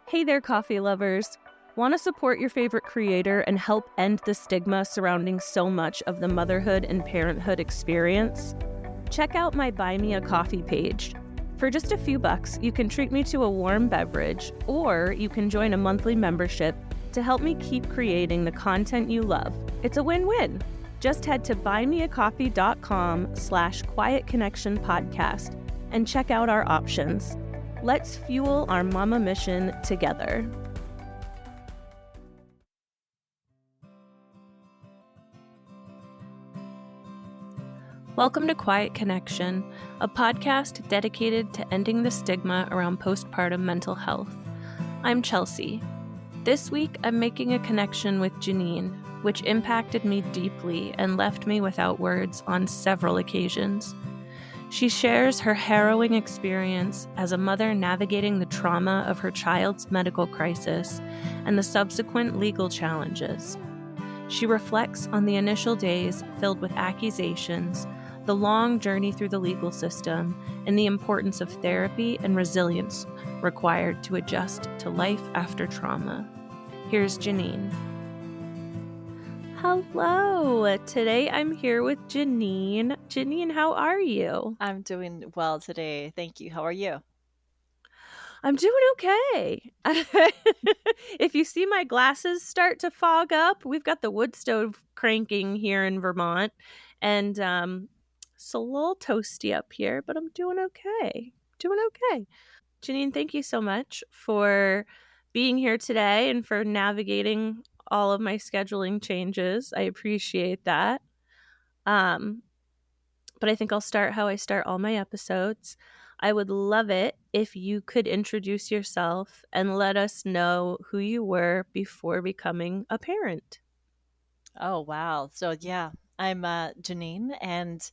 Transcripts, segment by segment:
Hey there, coffee lovers. Want to support your favorite creator and help end the stigma surrounding so much of the motherhood and parenthood experience? Check out my Buy Me a Coffee page. For just a few bucks, you can treat me to a warm beverage, or you can join a monthly membership to help me keep creating the content you love. It's a win-win. Just head to buymeacoffee.com/Quiet Connection Podcast and check out our options. Let's fuel our mama mission together. Welcome to Quiet Connection, a podcast dedicated to ending the stigma around postpartum mental health. I'm Chelsea. This week, I'm making a connection with Jeaneen, which impacted me deeply and left me without words on several occasions. She shares her harrowing experience as a mother navigating the trauma of her child's medical crisis and the subsequent legal challenges. She reflects on the initial days filled with accusations, the long journey through the legal system, and the importance of therapy and resilience required to adjust to life after trauma. Here's Jeaneen. Hello. Today I'm here with Jeaneen. Jeaneen, how are you? I'm doing well today. Thank you. How are you? I'm doing okay. If you see my glasses start to fog up, we've got the wood stove cranking here in Vermont, and it's a little toasty up here, but I'm doing okay. Jeaneen, thank you so much for being here today and for navigating all of my scheduling changes. I appreciate that. But I think I'll start how I start all my episodes. I would love it if you could introduce yourself and let us know who you were before becoming a parent. Oh, wow. So, yeah, I'm Jeaneen, and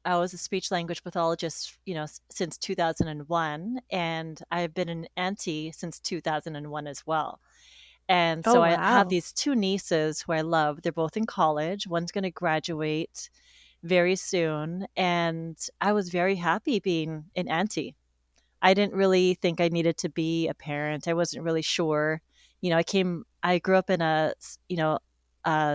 I was a speech language pathologist, since 2001, and I've been an auntie since 2001 as well. And Oh, so I have wow. these two nieces who I love. They're both in college. One's going to graduate very soon, and I was very happy being an auntie. I didn't really think I needed to be a parent. I wasn't really sure. I grew up in a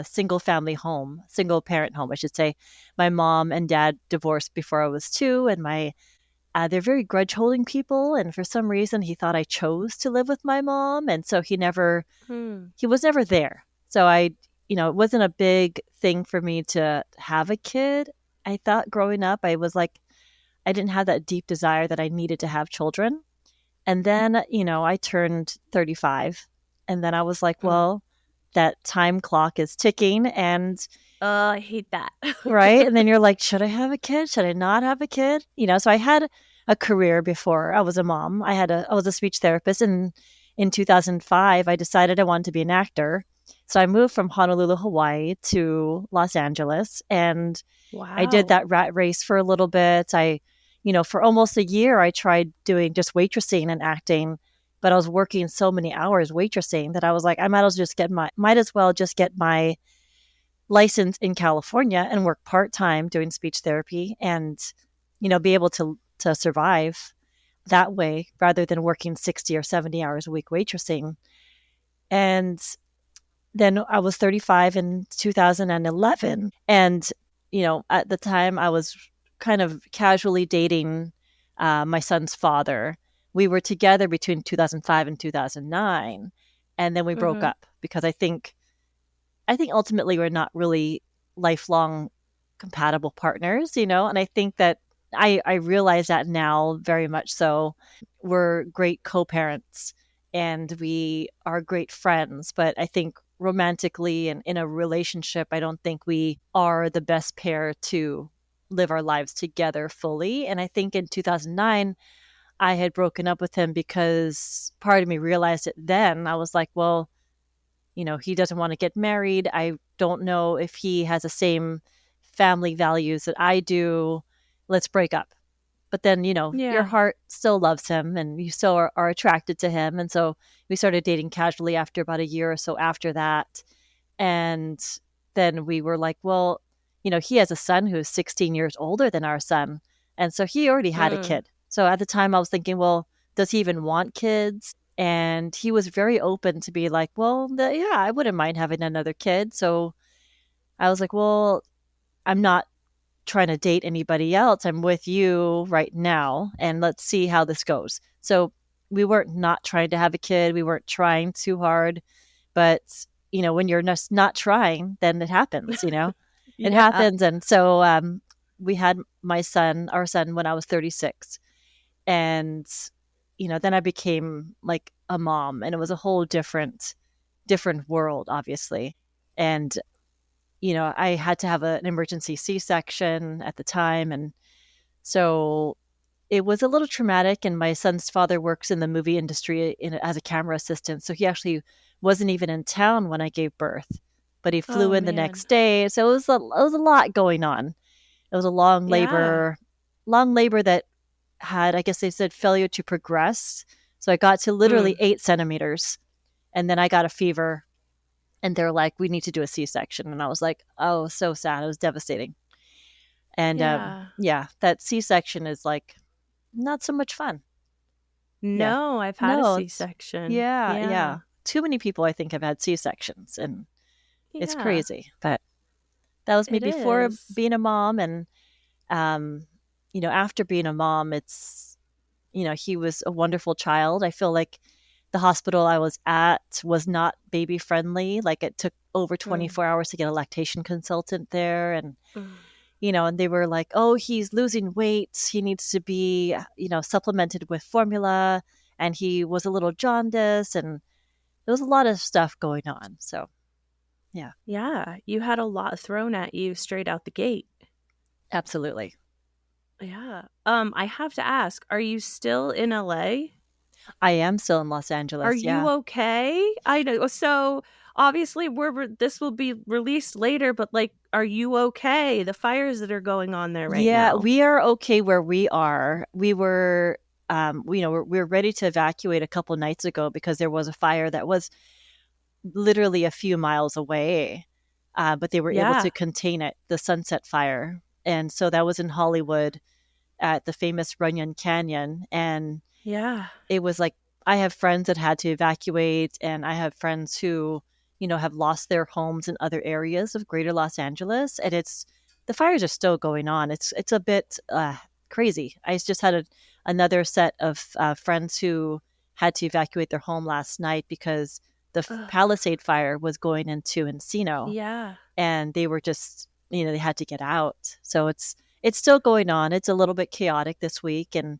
single family home, single parent home, I should say. My mom and dad divorced before I was two, and they're very grudge holding people. And for some reason, he thought I chose to live with my mom. And so he was never there. So it wasn't a big thing for me to have a kid. I thought growing up, I didn't have that deep desire that I needed to have children. And then, I turned 35, and then I was like, well, that time clock is ticking, and Oh, I hate that. right. And then you're like, should I have a kid? Should I not have a kid? So I had a career before I was a mom. I was a speech therapist, and in 2005, I decided I wanted to be an actor. So I moved from Honolulu, Hawaii to Los Angeles, and I did Wow. that rat race for a little bit. For almost a year, I tried doing just waitressing and acting, but I was working so many hours waitressing that I was like, I might as well just get my license in California and work part-time doing speech therapy and, be able to survive that way rather than working 60 or 70 hours a week waitressing. And then I was 35 in 2011. And, at the time I was kind of casually dating my son's father. We were together between 2005 and 2009. And then we broke up because I think ultimately we're not really lifelong compatible partners, and I think that I realize that now very much so. We're great co-parents and we are great friends, but I think romantically and in a relationship, I don't think we are the best pair to live our lives together fully. And I think in 2009, I had broken up with him because part of me realized it then. I was like, well, he doesn't want to get married. I don't know if he has the same family values that I do. Let's break up. But then, your Yeah. heart still loves him and you still are attracted to him. And so we started dating casually after about a year or so after that. And then we were like, well, he has a son who's 16 years older than our son. And so he already had a kid. So at the time I was thinking, well, does he even want kids? And he was very open to be like, well, yeah, I wouldn't mind having another kid. So I was like, well, I'm not trying to date anybody else. I'm with you right now, and let's see how this goes. So we weren't not trying to have a kid. We weren't trying too hard, but when you're just not trying, then it happens. It Yeah. happens. And so we had our son, when I was 36, and then I became like a mom, and it was a whole different world, obviously. And I had to have an emergency C-section at the time. And so it was a little traumatic. And my son's father works in the movie industry as a camera assistant. So he actually wasn't even in town when I gave birth, but he flew Oh, in the man. next day. So it was a lot going on. It was a Yeah. long labor that had, I guess they said, failure to progress. So I got to literally Mm. 8 centimeters, and then I got a fever, and they're like, we need to do a C-section. And I was like, oh, so sad. It was devastating. And Yeah. yeah, that C-section is like not so much fun. Yeah. No, I've had a No, C-section. yeah, Yeah. yeah. Too many people, I think, have had C-sections, and it's Yeah. crazy. But that was me It before is. being a mom. And, um, after being a mom, he was a wonderful child. I feel like the hospital I was at was not baby friendly. Like, it took over Mm. 24 hours to get a lactation consultant there. And, Mm. and they were like, oh, he's losing weight. He needs to be, supplemented with formula. And he was a little jaundiced, and there was a lot of stuff going on. So, yeah, Yeah. You had a lot thrown at you straight out the gate. absolutely. Yeah. I have to ask, are you still in LA? I am still in Los Are Angeles. you Yeah. okay? I know. So obviously this will be released later, but like, are you okay? The fires that are going on there right Yeah, now. we are okay where we are. We were, we were ready to evacuate a couple nights ago because there was a fire that was literally a few miles away, but they were able Yeah. to contain it, the Sunset Fire. And so that was in Hollywood at the famous Runyon Canyon. And Yeah. it was like, I have friends that had to evacuate, and I have friends who, have lost their homes in other areas of greater Los Angeles. And the fires are still going on. It's a bit crazy. I just had another set of friends who had to evacuate their home last night because the Ugh. Palisade fire was going into Encino, Yeah. and they were just, they had to get out. So it's still going on. It's a little bit chaotic this week. And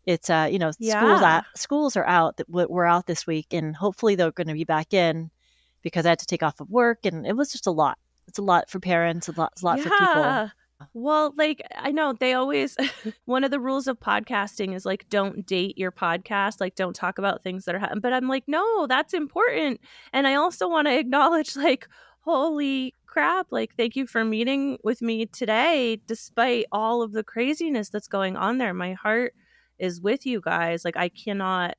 it's Yeah. schools are out. That we're out this week, and hopefully they're going to be back in, because I had to take off of work, and it was just a lot. It's a lot for parents, a lot for people. Yeah. Well, like, I know they always, one of the rules of podcasting is like, don't date your podcast, like, don't talk about things that are happening. But I'm like, no, that's important. And I also want to acknowledge, like, holy crap, like, thank you for meeting with me today, despite all of the craziness that's going on there. My heart is with you guys. Like, I cannot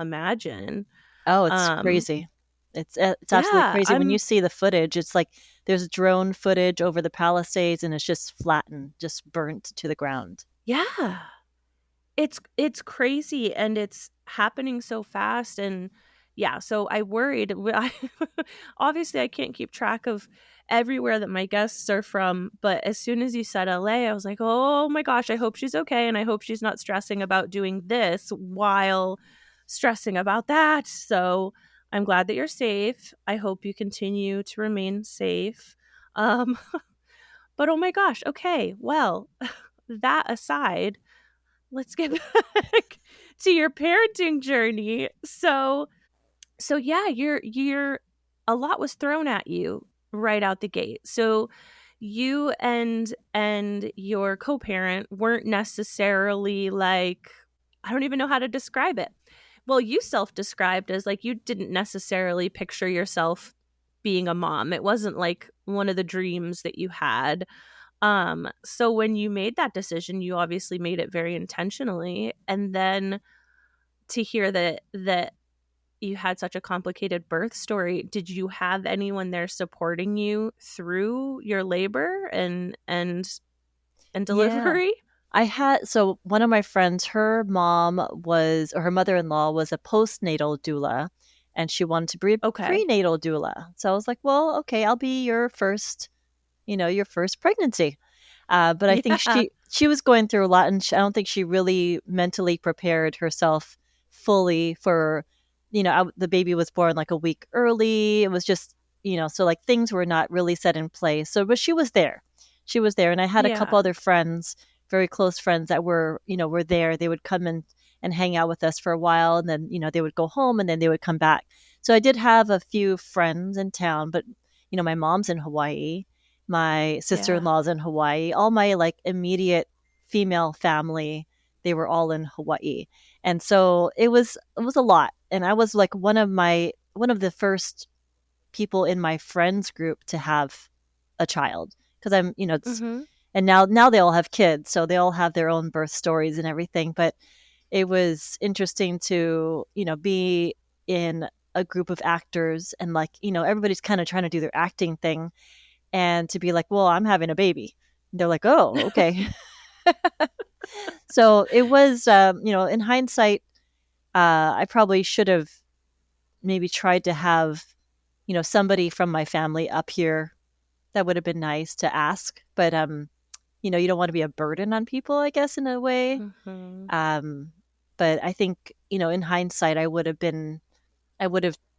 imagine. Oh, it's Um, crazy. It's absolutely yeah, crazy when you see the footage. It's like there's drone footage over the Palisades, and it's just flattened, just burnt to the ground. yeah. It's crazy and it's happening so fast and yeah, so I worried obviously I can't keep track of everywhere that my guests are from, but as soon as you said LA, I was like, "Oh my gosh, I hope she's okay and I hope she's not stressing about doing this while stressing about that." So, I'm glad that you're safe. I hope you continue to remain safe. Um, but oh my gosh, okay. Well, that aside, let's get back to your parenting journey. So yeah, you're a lot was thrown at you right out the gate. So you and your co-parent weren't necessarily like, I don't even know how to describe it. Well, you self-described as like you didn't necessarily picture yourself being a mom. It wasn't like one of the dreams that you had. So when you made that decision, you obviously made it very intentionally. And then to hear that you had such a complicated birth story, did you have anyone there supporting you through your labor and Yeah. delivery? So one of my friends, her mother-in-law was a postnatal doula, and she wanted to be a Okay. prenatal doula. So I was like, well, okay, I'll be your first pregnancy. But I think Yeah. she was going through a lot, and I don't think she really mentally prepared herself fully for, the baby was born like a week early. It was just, so like things were not really set in place. So, but she was there. She was there. And I had a couple Yeah. other friends, very close friends that were there. They would come in and hang out with us for a while. And then, they would go home and then they would come back. So I did have a few friends in town, but, my mom's in Hawaii. My Yeah. sister-in-law's in Hawaii. All my like immediate female family, they were all in Hawaii. And so it was a lot. And I was like one of the first people in my friends group to have a child, because Mm-hmm. and now they all have kids, so they all have their own birth stories and everything, but it was interesting to, be in a group of actors, and like, everybody's kind of trying to do their acting thing, and to be like, well, I'm having a baby. And they're like, oh, okay. So it was, in hindsight, I probably should have maybe tried to have, somebody from my family up here. That would have been nice to ask, but you don't want to be a burden on people, I guess, in a way. Mm-hmm. Um, but I think, in hindsight, I would have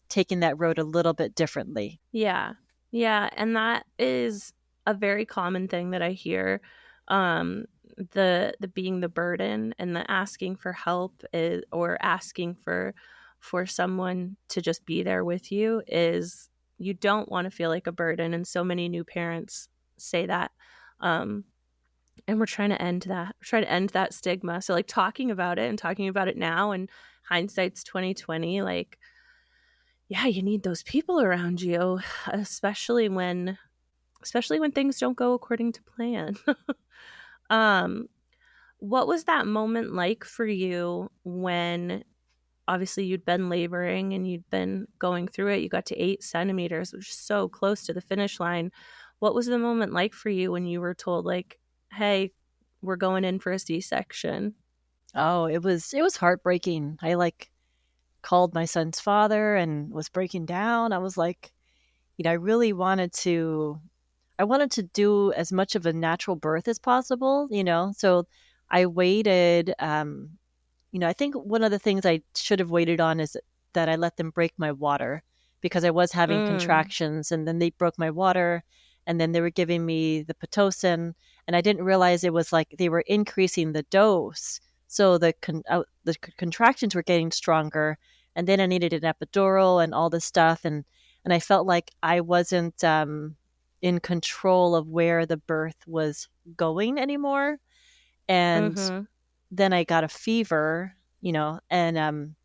taken that road a little bit differently. Yeah. Yeah. And that is a very common thing that I hear. Um, the being the burden and the asking for help or asking for someone to just be there with you is you don't want to feel like a burden. And so many new parents say that. Um, and we're trying to end that. We're trying to end that stigma. So like talking about it and talking about it now, and hindsight's 2020, like yeah, you need those people around you, especially when things don't go according to plan. um, what was that moment like for you when obviously you'd been laboring and you'd been going through it? You got to 8 centimeters, which is so close to the finish line. What was the moment like for you when you were told, like, hey, we're going in for a C-section? Oh, it was heartbreaking. I like called my son's father and was breaking down. I was like, I really I wanted to do as much of a natural birth as possible, So I waited. I think one of the things I should have waited on is that I let them break my water, because I was having Mm, contractions, and then they broke my water, and then they were giving me the Pitocin, and I didn't realize it was like they were increasing the dose. So the contractions were getting stronger, and then I needed an epidural and all this stuff, and I felt like I wasn't in control of where the birth was going anymore. And mm-hmm. then I got a fever, and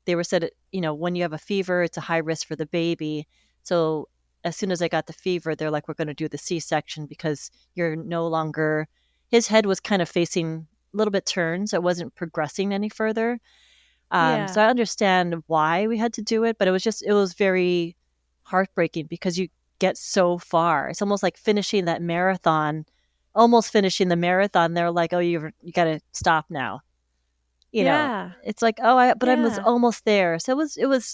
they were said, when you have a fever, it's a high risk for the baby. So as soon as I got the fever, they're like, we're going to do the C-section, because you're no longer. His head was kind of facing a little bit turned, so it wasn't progressing any further. So Yeah. I understand why we had to do it, but it was very heartbreaking, because you get so far. It's almost like finishing that marathon, almost finishing the marathon. They're like, oh, you got to stop now. Yeah. It's like, but I was Yeah. almost there. So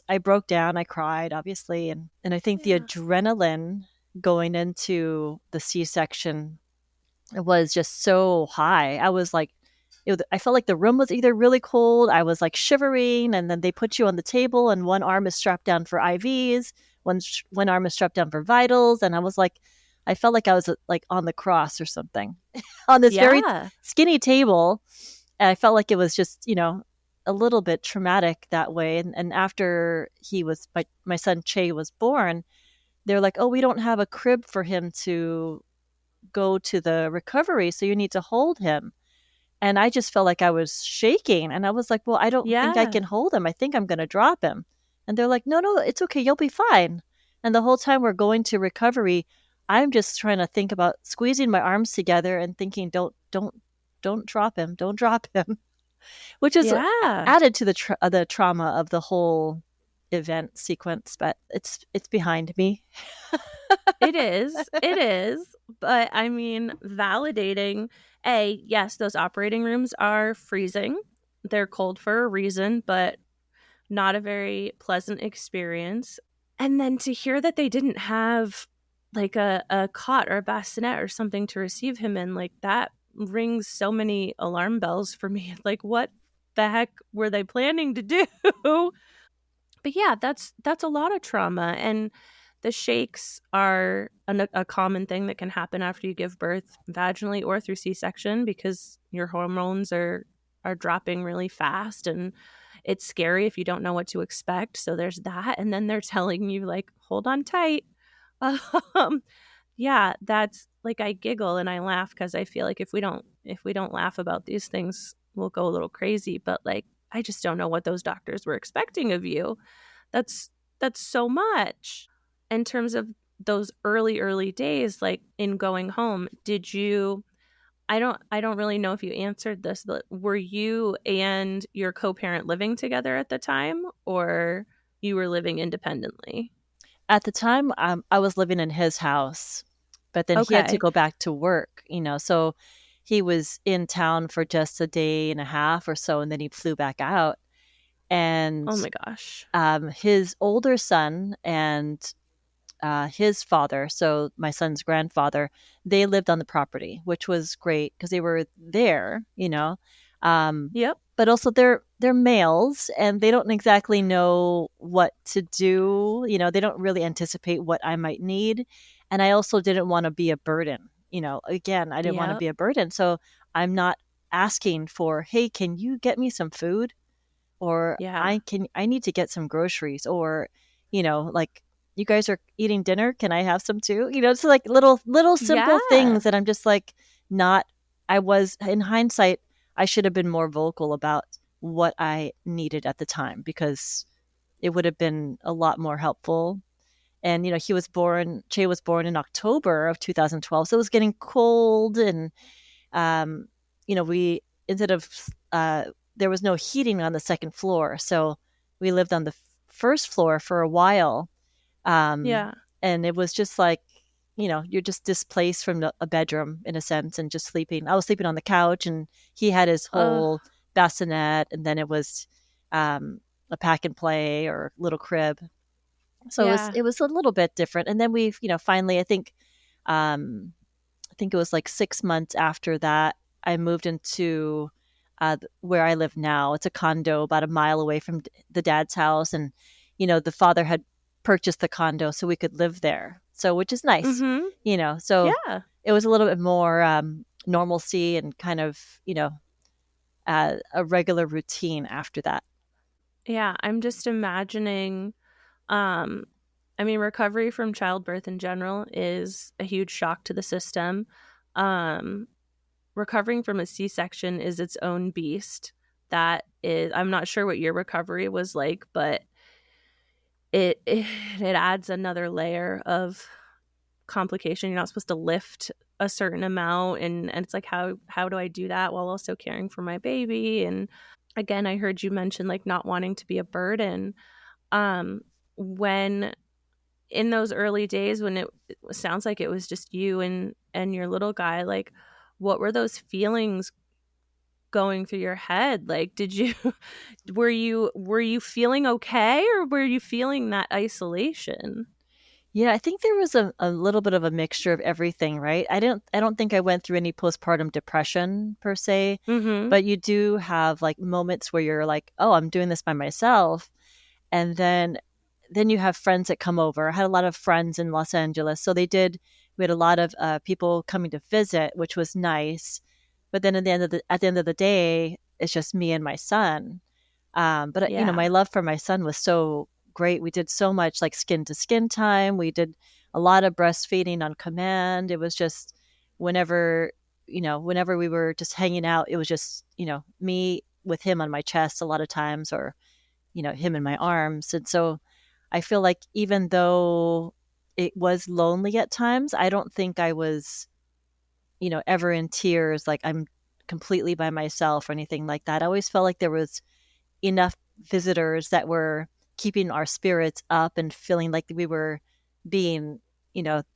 I broke down, I cried, obviously. And I think the Yeah. adrenaline going into the C-section was just so high. I was like, I felt like the room was either really cold, I was like shivering, and then they put you on the table, and one arm is strapped down for IVs, one arm is strapped down for vitals, and I was like, I felt like I was like on the cross or something on this very Yeah. skinny table. And I felt like it was just, a little bit traumatic that way. And after my son Che was born, they're like, oh, we don't have a crib for him to go to the recovery, so you need to hold him. And I just felt like I was shaking. And I was like, well, I don't think I Yeah. can hold him. I think I'm going to drop him. And they're like, no, no, it's okay. You'll be fine. And the whole time we're going to recovery, I'm just trying to think about squeezing my arms together and thinking, don't drop him. Don't drop him, which is Yeah. added to the trauma of the whole event sequence. But it's behind me. It is. It is. But I mean, validating Yes, those operating rooms are freezing. They're cold for a reason, but not a very pleasant experience. And then to hear that they didn't have like a cot or a bassinet or something to receive him in, like that rings so many alarm bells for me. Like, what the heck were they planning to do? But yeah, that's a lot of trauma. And the shakes are a common thing that can happen after you give birth vaginally or through C-section, because your hormones are dropping really fast, and it's scary if you don't know what to expect. So there's that, and then they're telling you like, hold on tight. um yeah, that's like, I giggle and I laugh because I feel like if we don't laugh about these things, we'll go a little crazy. But like, I just don't know what those doctors were expecting of you. That's that's so much. In terms of those early days, like in going home, did you I don't really know if you answered this, but were you and your co-parent living together at the time, or you were living independently? At the time, I was living in his house, but then he had to Okay. go back to work, so he was in town for just a day and a half or so, and then he flew back out. And Oh my gosh. his older son and his father, so my son's grandfather, they lived on the property, which was great because they were there, Yep. but also they're males and they don't exactly know what to do. They don't really anticipate what I might need, and I also didn't want to be a burden. Again, I didn't want to Yep. be a burden, so I'm not asking for, hey, can you get me some food? Or Yeah. I need to get some groceries, or like, you guys are eating dinner, can I have some too? It's like little simple Yeah. things that I'm just like, not I was, in hindsight, I should have been more vocal about what I needed at the time, because it would have been a lot more helpful. And Che was born in October of 2012, so it was getting cold. And um, we, instead of, there was no heating on the second floor, so we lived on the first floor for a while. Um, Yeah. and it was just like, you're just displaced from a bedroom in a sense, and just sleeping. I was sleeping on the couch, and he had his Uh whole bassinet, and then it was a pack and play or little crib. So yeah. it was a little bit different. And then we've, finally, um, I think it was like 6 months after that, I moved into where I live now. It's a condo about a mile away from the dad's house. And, the father had purchased the condo so we could live there. So, which is nice, Mhm. So Yeah. it was a little bit more normalcy and kind of, a regular routine after that. Yeah, I'm just imagining um I mean, recovery from childbirth in general is a huge shock to the system. Um Recovering from a C-section is its own beast. That is, I'm not sure what your recovery was like, but it adds another layer of complication. You're not supposed to lift a certain amount, and it's like, how do I do that while also caring for my baby? And again, I heard you mention like not wanting to be a burden. When in those early days when it sounds like it was just you and your little guy, like, what were those feelings going through your head? Like, did you were you feeling okay, or were you feeling that isolation? Yeah, I think there was a little bit of a mixture of everything, right? I don't think I went through any postpartum depression per se, Mhm. but you do have like moments where you're like, "Oh, I'm doing this by myself." And then you have friends that come over. I had a lot of friends in Los Angeles, so we had a lot of people coming to visit, which was nice. But then at the end of the day, it's just me and my son. But Yeah. my love for my son was so great. We did so much like skin to skin time. We did a lot of breastfeeding on command. It was just whenever, whenever we were just hanging out, it was just, me with him on my chest a lot of times, or, him in my arms. And so I feel like even though it was lonely at times, I don't think I was, ever in tears, like I'm completely by myself or anything like that. I always felt like there was enough visitors that were keeping our spirits up and feeling like we were being,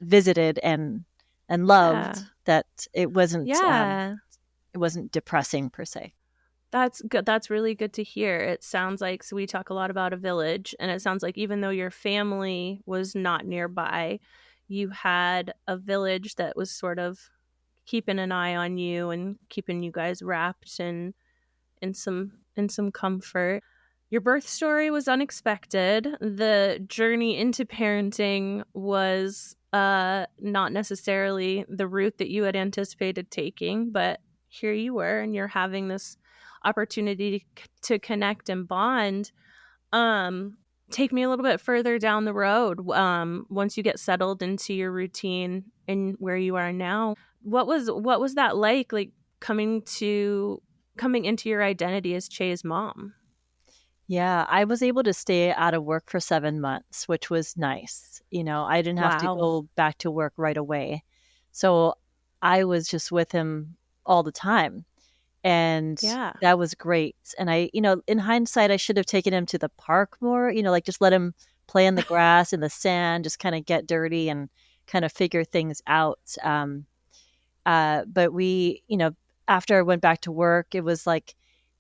visited and loved, Yeah. that it wasn't Yeah. wasn't depressing per se. That's good. That's really good to hear. It sounds like, so we talk a lot about a village, and it sounds like even though your family was not nearby, you had a village that was sort of keeping an eye on you and keeping you guys wrapped in some comfort. Your birth story was unexpected. The journey into parenting was not necessarily the route that you had anticipated taking, but here you were, and you're having this opportunity to connect and bond. Um, Take me a little bit further down the road. Once you get settled into your routine and where you are now, what was that like coming into your identity as Che's mom? Yeah, I was able to stay out of work for 7 months, which was nice. I didn't have to Wow. go back to work right away. So I was just with him all the time. And Yeah. that was great. And in hindsight, I should have taken him to the park more, like just let him play in the grass, in the sand, just kind of get dirty and kind of figure things out. But after I went back to work, it was like,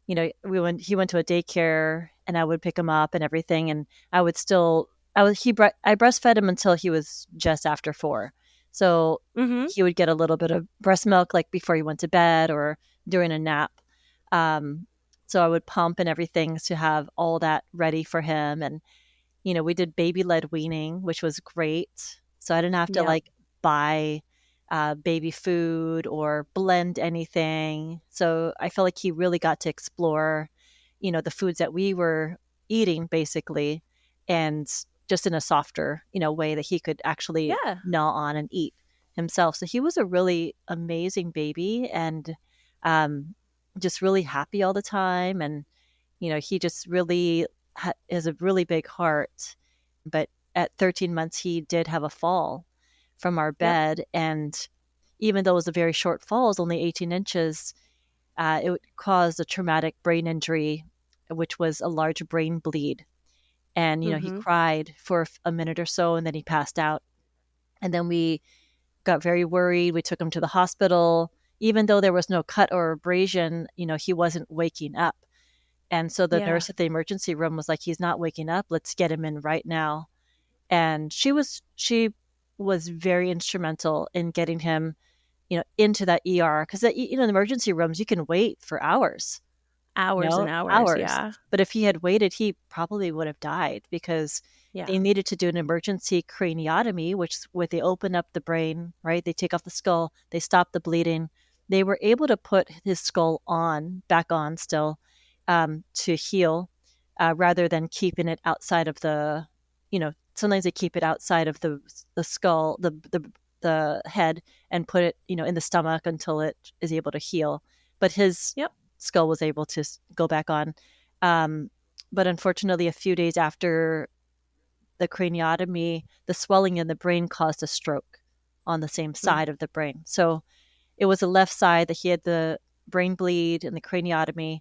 he went to a daycare and I would pick him up and everything. And I would still, I breastfed him until he was just after 4. So Mhm. he would get a little bit of breast milk like before he went to bed or during a nap. Um, so I would pump and everything to have all that ready for him. And we did baby led weaning, which was great. So I didn't have to Yep. like buy baby food or blend anything. So I felt like he really got to explore, the foods that we were eating basically, and just in a softer, way that he could actually Yeah. gnaw on and eat himself. So he was a really amazing baby and um, just really happy all the time. And he just really has a really big heart. But at 13 months, he did have a fall from our Yep. bed. And even though it was a very short fall, it was only 18 inches, it caused a traumatic brain injury, which was a large brain bleed. And, he Mhm. cried for a minute or so and then he passed out. And then we got very worried. We took him to the hospital. Even though there was no cut or abrasion, he wasn't waking up. And so the Yeah. nurse at the emergency room was like, he's not waking up. Let's get him in right now. And she was very instrumental in getting him, into that ER because in emergency rooms you can wait for hours, Hours and hours, hours. yeah. But if he had waited, he probably would have died because Yeah. they needed to do an emergency craniotomy, which where they open up the brain, right? They take off the skull, they stop the bleeding. They were able to put his skull back on still, to heal, rather than keeping it outside of sometimes they keep it outside of the skull, the head, and put it, in the stomach until it is able to heal. But his Yep. skull was able to go back on. Um, but unfortunately, a few days after the craniotomy, the swelling in the brain caused a stroke on the same Mm. side of the brain. So it was the left side that he had the brain bleed and the craniotomy,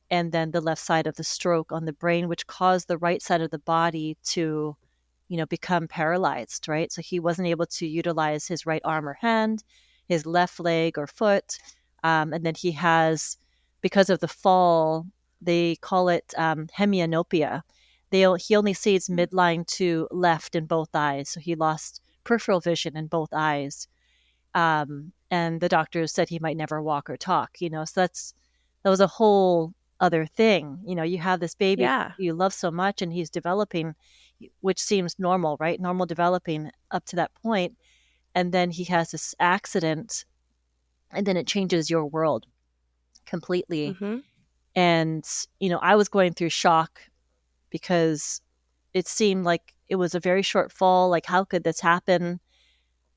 and then the left side of the stroke on the brain, which caused the right side of the body to, become paralyzed, right? So he wasn't able to utilize his right arm or hand, his left leg or foot. And then he has, because of the fall, they call it hemianopia. He only sees midline to left in both eyes. So he lost peripheral vision in both eyes. And the doctors said he might never walk or talk, so that was a whole other thing. You have this baby Yeah. you love so much and he's developing, which seems normal, right? Normal developing up to that point. And then he has this accident and then it changes your world completely. Mhm. And, I was going through shock because it seemed like it was a very short fall. Like, how could this happen?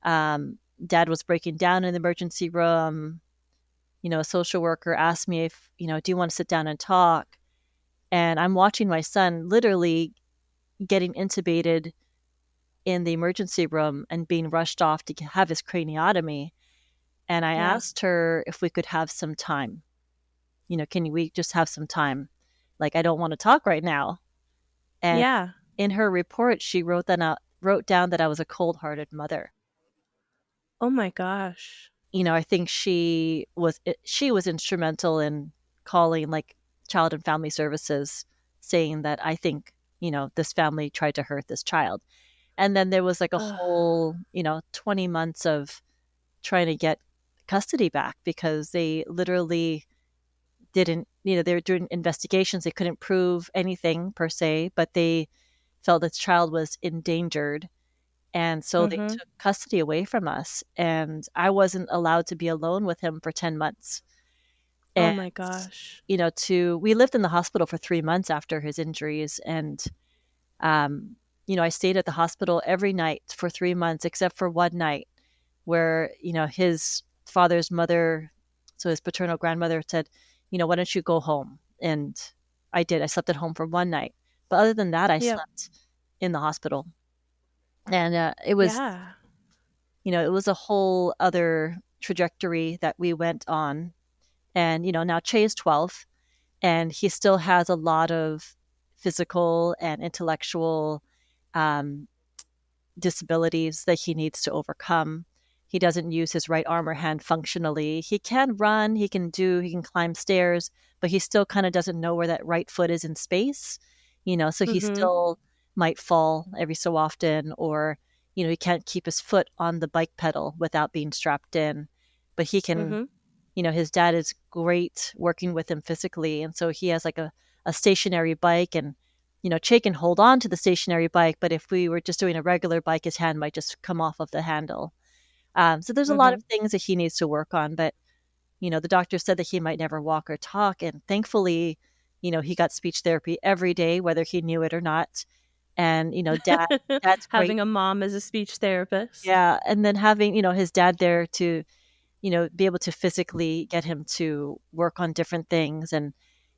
Um, Dad was breaking down in the emergency room. A social worker asked me if, do you want to sit down and talk? And I'm watching my son literally getting intubated in the emergency room and being rushed off to have his craniotomy. And I Yeah. asked her if we could have some time. Can we just have some time? Like, I don't want to talk right now. And Yeah. in her report, she wrote down that I was a cold hearted mother. Oh my gosh. I think she was instrumental in calling like child and family services, saying that I think, this family tried to hurt this child. And then there was like a Ugh. whole, 20 months of trying to get custody back because they literally didn't, they were doing investigations. They couldn't prove anything per se, but they felt this child was endangered. And so they Mm-hmm. took custody away from us. And I wasn't allowed to be alone with him for 10 months. Oh And, my gosh. we lived in the hospital for 3 months after his injuries. And, um, I stayed at the hospital every night for 3 months, except for one night where, his father's mother, so his paternal grandmother said, why don't you go home? And I did. I slept at home for one night. But other than that, I Yep. slept in the hospital. And Yeah. it was a whole other trajectory that we went on. And, now Che is 12 and he still has a lot of physical and intellectual um, disabilities that he needs to overcome. He doesn't use his right arm or hand functionally. He can run, he can climb stairs, but he still kind of doesn't know where that right foot is in space, so he Mm-hmm. still might fall every so often, or, he can't keep his foot on the bike pedal without being strapped in. But he can, Mm-hmm. his dad is great working with him physically. And so he has like a stationary bike, and, Che can hold on to the stationary bike, but if we were just doing a regular bike, his hand might just come off of the handle. So there's a lot Mm-hmm. of things that he needs to work on, but, the doctor said that he might never walk or talk. And thankfully, he got speech therapy every day, whether he knew it or not. And, dad's great. Having a mom as a speech therapist. Yeah. And then having, his dad there to, be able to physically get him to work on different things. And,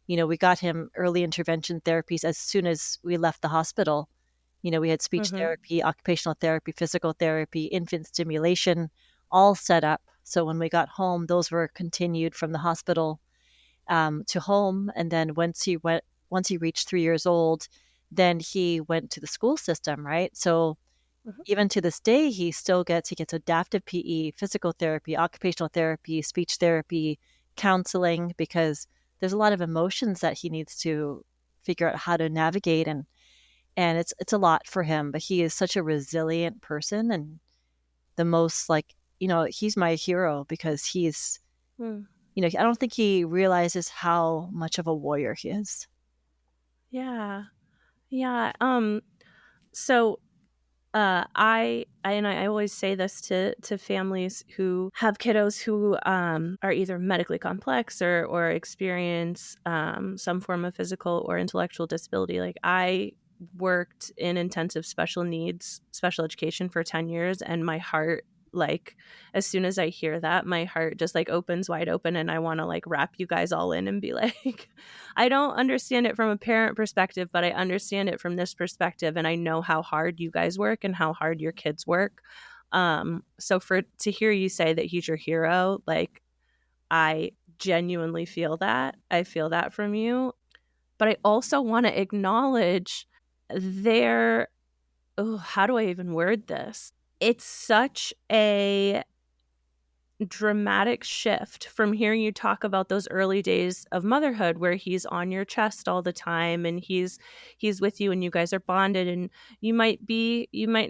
we got him early intervention therapies as soon as we left the hospital. We had speech Mm-hmm. therapy, occupational therapy, physical therapy, infant stimulation, all set up. So when we got home, those were continued from the hospital to home. And then once he reached 3 years old, then he went to the school system, right? So Mm-hmm. even to this day, he gets adaptive PE, physical therapy, occupational therapy, speech therapy, counseling, because there's a lot of emotions that he needs to figure out how to navigate. And it's a lot for him, but he is such a resilient person, and the most, like, he's my hero because he's, Mm. I don't think he realizes how much of a warrior he is. Yeah. Yeah. So I always say this to families who have kiddos who are either medically complex or experience some form of physical or intellectual disability. Like, I worked in intensive special needs special education for 10 years, and my heart, like, as soon as I hear that, my heart just like opens wide open, and I want to like wrap you guys all in and be like, I don't understand it from a parent perspective, but I understand it from this perspective, and I know how hard you guys work and how hard your kids work. So for to hear you say that he's your hero, like, I genuinely feel that. I feel that from you. But I also want to acknowledge their, oh, how do I even word this? It's such a dramatic shift from hearing you talk about those early days of motherhood where he's on your chest all the time and he's with you and you guys are bonded, and you might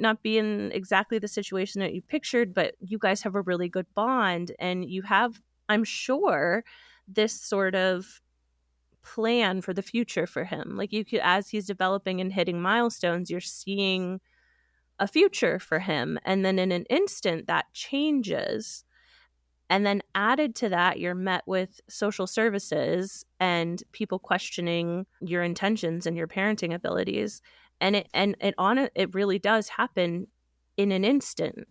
not be in exactly the situation that you pictured, but you guys have a really good bond, and you have, I'm sure, this sort of plan for the future for him. Like, you could, as he's developing and hitting milestones, you're seeing a future for him, and then in an instant that changes. And then added to that, you're met with social services and people questioning your intentions and your parenting abilities. And it really does happen in an instant.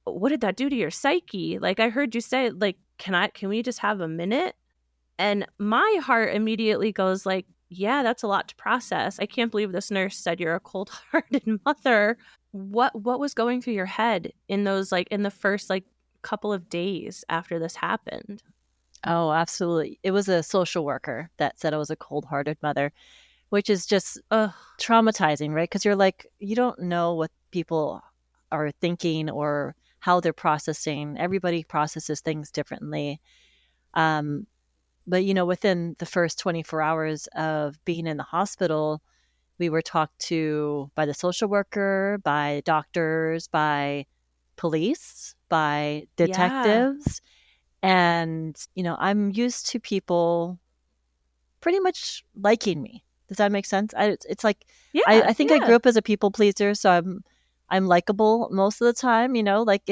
What did that do to your psyche? Like, I heard you say, like, can we just have a minute? And my heart immediately goes like, yeah, that's a lot to process. I can't believe this nurse said you're a cold-hearted mother. What was going through your head in those, like, in the first like couple of days after this happened? Oh, absolutely. It was a social worker that said I was a cold-hearted mother, which is just Ugh. traumatizing, right? Because you're like, you don't know what people are thinking or how they're processing. Everybody processes things differently. Um, but, within the first 24 hours of being in the hospital, we were talked to by the social worker, by doctors, by police, by Yeah. detectives. And, I'm used to people pretty much liking me. Does that make sense? It's like Yeah. I think I Yeah. grew up as a people pleaser, so I'm likable most of the time. Like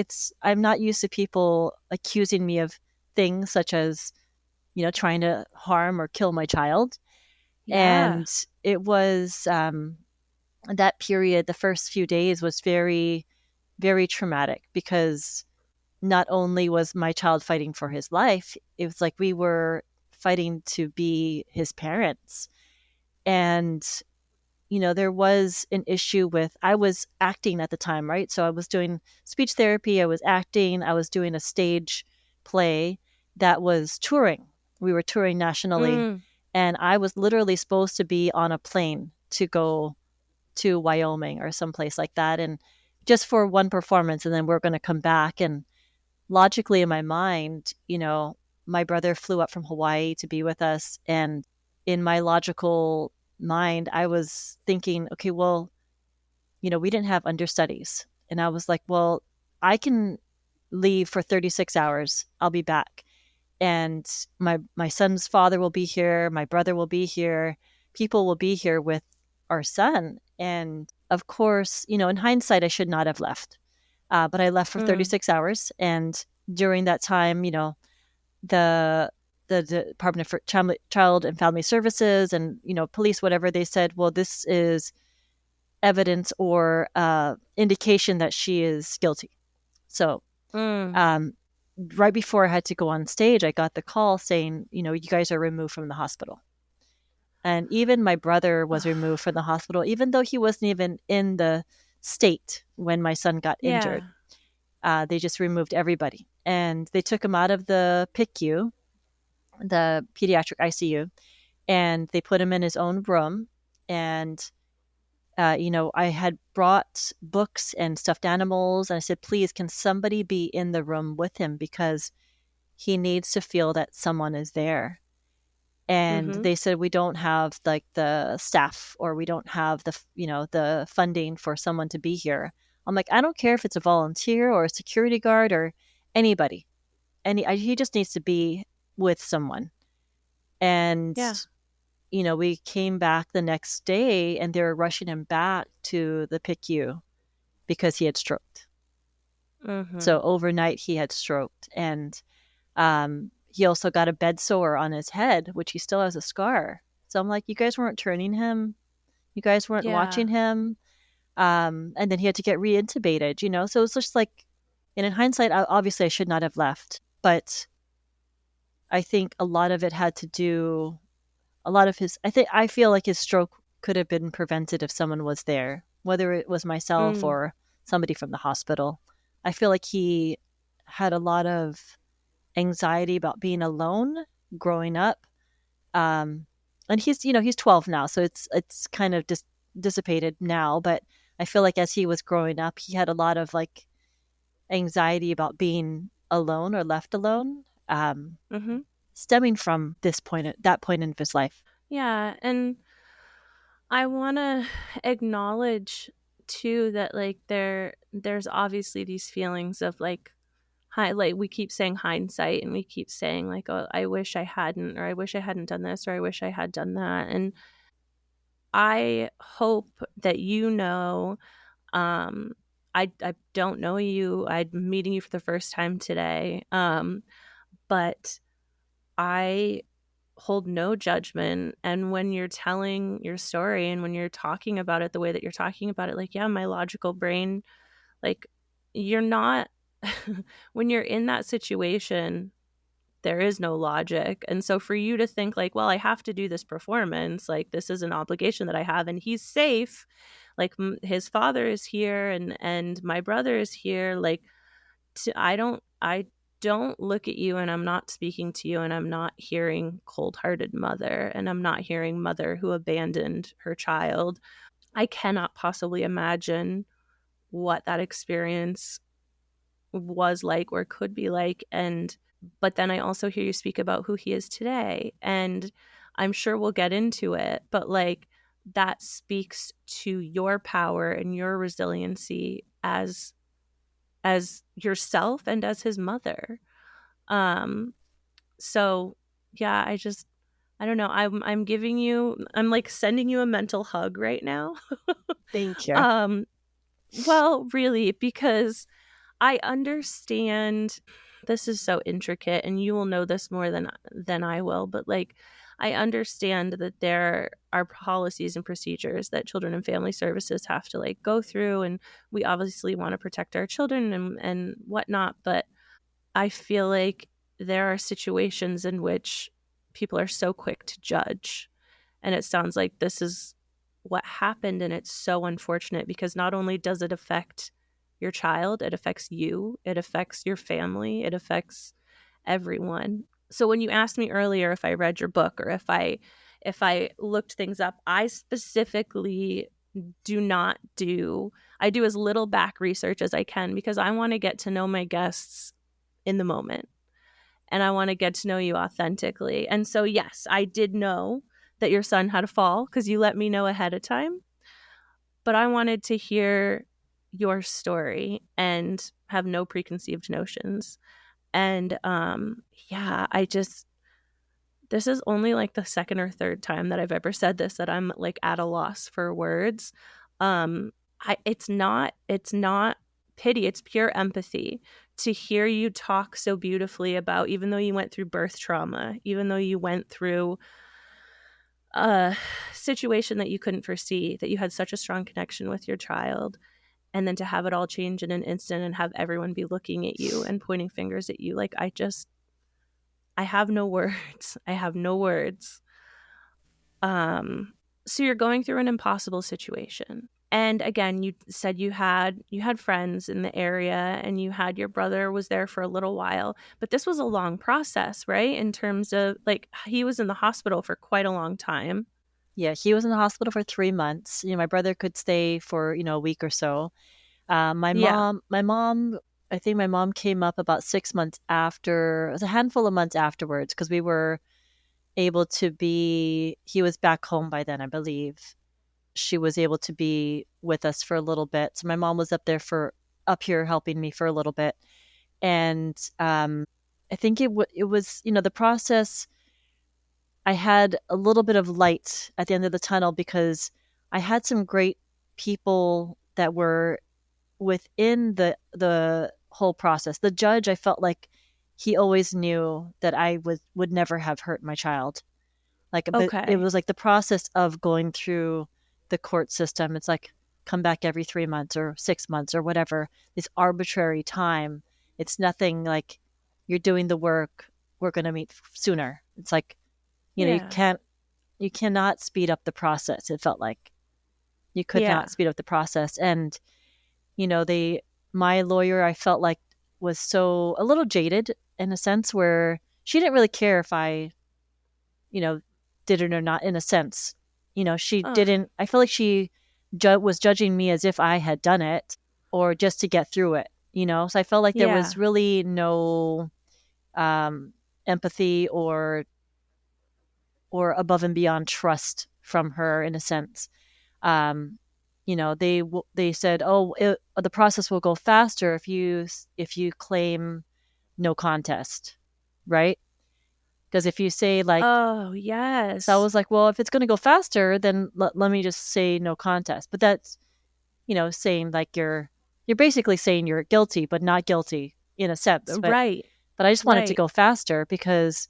I'm not used to people accusing me of things such as trying to harm or kill my child. Yeah. And it was that period. The first few days was very, very traumatic because not only was my child fighting for his life, it was like we were fighting to be his parents. And, there was an issue with, I was acting at the time, right? So I was doing speech therapy, I was acting, I was doing a stage play that was touring. We were touring nationally. Mm. And I was literally supposed to be on a plane to go to Wyoming or someplace like that. And just for one performance. And then we're going to come back. And logically in my mind, my brother flew up from Hawaii to be with us. And in my logical mind, I was thinking, okay, well, we didn't have understudies. And I was like, well, I can leave for 36 hours. I'll be back. And my son's father will be here. My brother will be here. People will be here with our son. And of course, in hindsight, I should not have left. But I left for Mm. 36 hours. And during that time, the the Department of Child and Family Services and, police, whatever, they said, well, this is evidence or indication that she is guilty. So Mm. um, right before I had to go on stage, I got the call saying, you guys are removed from the hospital. And even my brother was removed from the hospital, even though he wasn't even in the state when my son got injured. Yeah. They just removed everybody. And they took him out of the PICU, the pediatric ICU, and they put him in his own room. And, I had brought books and stuffed animals. And I said, please, can somebody be in the room with him? Because he needs to feel that someone is there. And Mm-hmm. they said, we don't have like the staff, or we don't have the funding for someone to be here. I'm like, I don't care if it's a volunteer or a security guard or anybody. He just needs to be with someone. And, Yeah. we came back the next day and they were rushing him back to the PICU because he had stroked. Mm-hmm. So overnight he had stroked. And he also got a bed sore on his head, which he still has a scar. So I'm like, you guys weren't turning him. You guys weren't Yeah. watching him. And then he had to get reintubated, So it's just like, and in hindsight, obviously I should not have left. But I think a lot of it had to do, I feel like his stroke could have been prevented if someone was there, whether it was myself Mm. or somebody from the hospital. I feel like he had a lot of anxiety about being alone growing up. Um, and he's 12 now, so it's kind of dissipated now. But I feel like as he was growing up, he had a lot of like anxiety about being alone or left alone, Mm-hmm. stemming from that point in his life. Yeah. And I want to acknowledge too that like there's obviously these feelings of like like we keep saying hindsight, and we keep saying like, oh, I wish I hadn't, or I wish I hadn't done this, or I wish I had done that. And I hope that um I don't know you. I'm meeting you for the first time today. But I hold no judgment. And when you're telling your story and when you're talking about it the way that you're talking about it, like, yeah, my logical brain, like, you're not, when you're in that situation, there is no logic. And so for you to think, like, well, I have to do this performance, like, this is an obligation that I have, and he's safe, like, his father is here and my brother is here, like, I don't look at you and I'm not speaking to you and I'm not hearing cold-hearted mother and I'm not hearing mother who abandoned her child. I cannot possibly imagine what that experience was like or could be like. And but then I also hear you speak about who he is today, and I'm sure we'll get into it, but like that speaks to your power and your resiliency as yourself and as his mother. um so yeah, I don't know, I'm like sending you a mental hug right now. Thank you. um well, really, because I understand this is so intricate and you will know this more than I will, but like I understand that there are policies and procedures that children and family services have to like go through, and we obviously want to protect our children and whatnot, but I feel like there are situations in which people are so quick to judge. And it sounds like this is what happened. And it's so unfortunate because not only does it affect your child, it affects you, it affects your family, it affects everyone. So when you asked me earlier if I read your book or if I looked things up, I specifically do not do I do as little back research as I can because I want to get to know my guests in the moment, and I want to get to know you authentically. And so, yes, I did know that your son had a fall because you let me know ahead of time, but I wanted to hear your story and have no preconceived notions. And yeah, this is only like the second or third time that I've ever said this that I'm like at a loss for words. Um it's not pity, it's pure empathy to hear you talk so beautifully about, even though you went through birth trauma, even though you went through a situation that you couldn't foresee, that you had such a strong connection with your child, and then to have it all change in an instant and have everyone be looking at you and pointing fingers at you. Like I have no words. I have no words. Um, so you're going through an impossible situation. And again, you said you had friends in the area and you had your brother was there for a little while, but this was a long process, right? In terms of like he was in the hospital for quite a long time. Yeah, he was in the hospital for 3 months. My brother could stay for, a week or so. Yeah. My mom, I think my mom came up about 6 months after, it was a handful of months afterwards, because we were able to be, he was back home by then, I believe. She was able to be with us for a little bit. So my mom was up here helping me for a little bit. And I think it was, the process, I had a little bit of light at the end of the tunnel because I had some great people that were within the whole process. The judge, I felt like he always knew that I would never have hurt my child. Like, but it Okay. was like the process of going through the court system. It's like come back every 3 months or 6 months or whatever. This arbitrary time. It's nothing like you're doing the work. We're going to meet sooner. It's like, Yeah. you cannot speed up the process. It felt like you could Yeah. not speed up the process. And they my lawyer, I felt like, was so a little jaded in a sense where she didn't really care if I you know did it or not. In a sense, she Ugh. didn't. I feel like she was judging me as if I had done it or just to get through it. So I felt like there Yeah. was really no um empathy or above and beyond trust from her in a sense. um they said, oh, the process will go faster if you claim no contest, right? Because if you say like, Oh, so I yes. was like, well, if it's going to go faster, then let me just say no contest. But that's, saying like you're basically saying you're guilty but not guilty in a sense. but Right. but I just wanted to Right. go faster because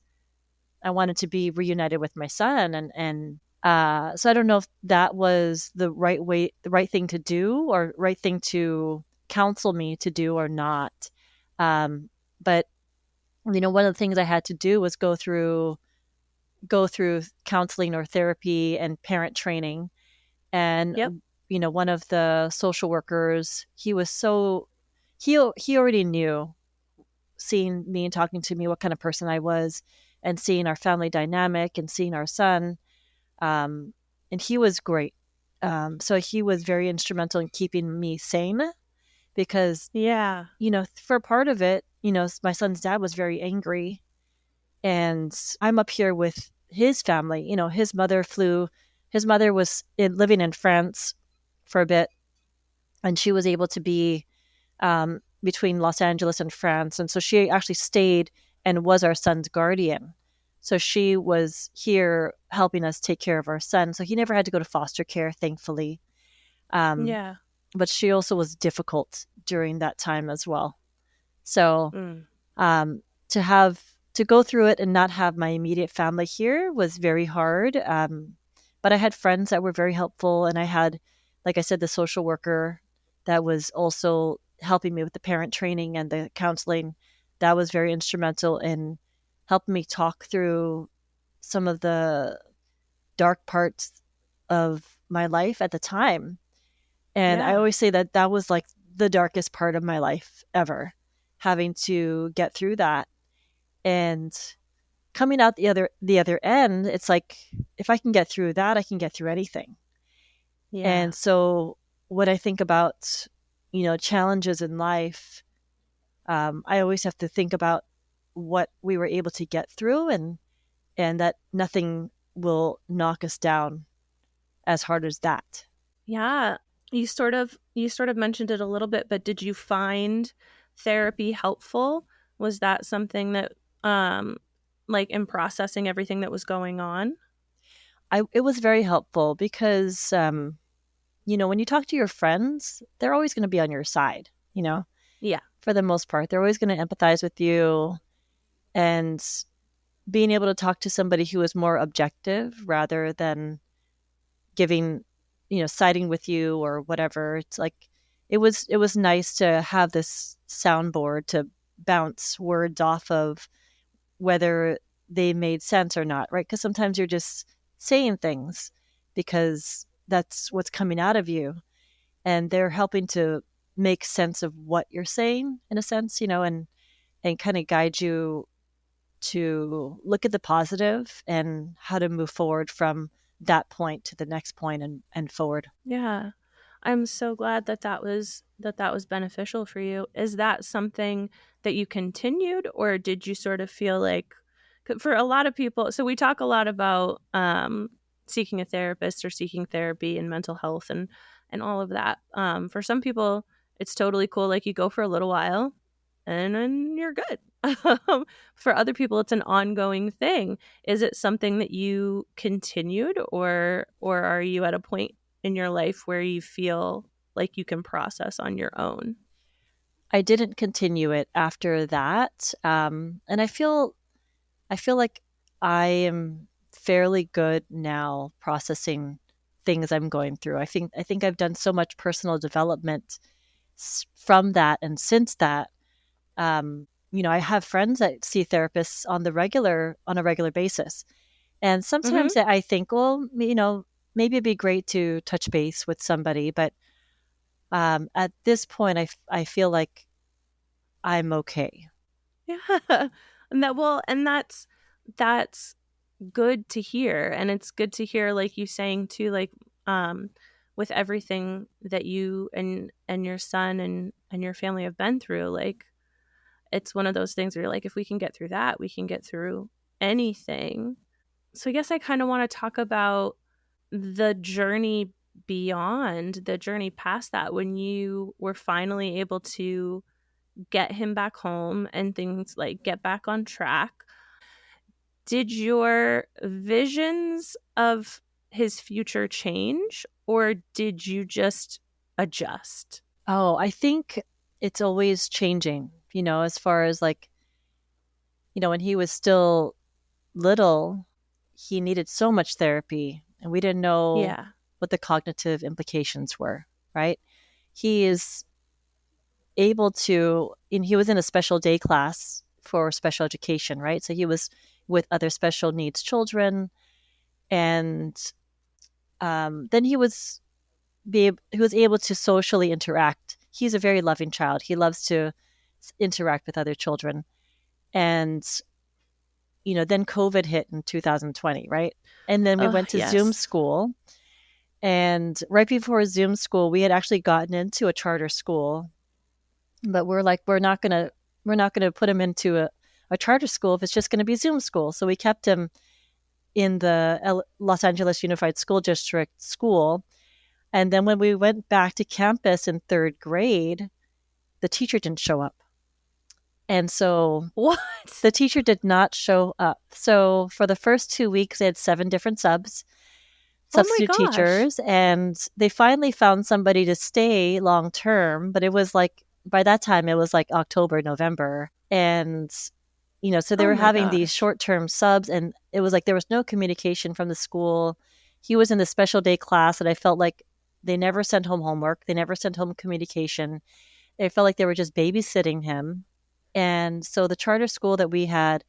I wanted to be reunited with my son. And so I don't know if that was the right thing to do, or right thing to counsel me to do or not. But one of the things I had to do was go through counseling or therapy and parent training. And Yep. one of the social workers, he already knew, seeing me and talking to me, what kind of person I was, and seeing our family dynamic and seeing our son. And he was great. So he was very instrumental in keeping me sane because, Yeah. for part of it, my son's dad was very angry, and I'm up here with his family. His mother was living in France for a bit, and she was able to be between Los Angeles and France. And so she actually stayed and was our son's guardian. So she was here helping us take care of our son. So he never had to go to foster care, thankfully. Um, Yeah. but she also was difficult during that time as well. So Mm. um, to go through it and not have my immediate family here was very hard. But I had friends that were very helpful, and I had, like I said, the social worker that was also helping me with the parent training and the counseling. That was very instrumental in helping me talk through some of the dark parts of my life at the time. And I Yeah. always say that that was like the darkest part of my life ever, having to get through that. And coming out the other end, it's like, if I can get through that, I can get through anything. Yeah. And so when I think about, challenges in life, I always have to think about what we were able to get through, and that nothing will knock us down as hard as that. Yeah. You sort of mentioned it a little bit, but did you find therapy helpful? Was that something that um like in processing everything that was going on? It was very helpful because, when you talk to your friends, they're always going to be on your side, Yeah. for the most part. They're always going to empathize with you. And being able to talk to somebody who is more objective rather than giving, siding with you or whatever, it's like it was nice to have this soundboard to bounce words off of, whether they made sense or not, right? Because sometimes you're just saying things because that's what's coming out of you, and they're helping to make sense of what you're saying, in a sense, and kind of guide you to look at the positive and how to move forward from that point to the next point, and forward. Yeah. I'm so glad that was beneficial for you. Is that something that you continued, or did you sort of feel like, for a lot of people, so we talk a lot about seeking a therapist or seeking therapy and mental health and all of that. For some people, it's totally cool. Like you go for a little while and then you're good. For other people, it's an ongoing thing. Is it something that you continued, or are you at a point in your life where you feel like you can process on your own? I didn't continue it after that, and I feel like I am fairly good now processing things I'm going through. I think I've done so much personal development from that, and since that, I have friends that see therapists on a regular basis, and Mm-hmm. sometimes I think, well, maybe it'd be great to touch base with somebody, but at this point, I feel like I'm okay. Yeah. And that's good to hear. And it's good to hear, like you saying too, like um with everything that you and your son and your family have been through, like it's one of those things where you're like, if we can get through that, we can get through anything. So I guess I kind of want to talk about the journey beyond, the journey past that, when you were finally able to get him back home and things like get back on track. Did your visions of his future change, or did you just adjust? Oh, I think it's always changing, as far as like, when he was still little, he needed so much therapy, and we didn't know Yeah. what the cognitive implications were, right? He is able to, and he was in a special day class for special education, right? So he was with other special needs children, and then he was able to socially interact. He's a very loving child. He loves to interact with other children. And, then COVID hit in 2020, right? And then we Oh, went to Zoom yes. school. And right before Zoom school, we had actually gotten into a charter school. But we're like, we're not gonna put him into a charter school if it's just going to be Zoom school. So we kept him in the Los Angeles Unified School District school. And then when we went back to campus in third grade, the teacher didn't show up. And so What? the teacher did not show up. So for the first 2 weeks, they had 7 different substitute teachers, and they finally found somebody to stay long term. But it was like, by that time, it was like October, November. And, so they were having these short term subs, and it was like there was no communication from the school. He was in the special day class, and I felt like they never sent home homework. They never sent home communication. It felt like they were just babysitting him. And so the charter school that we had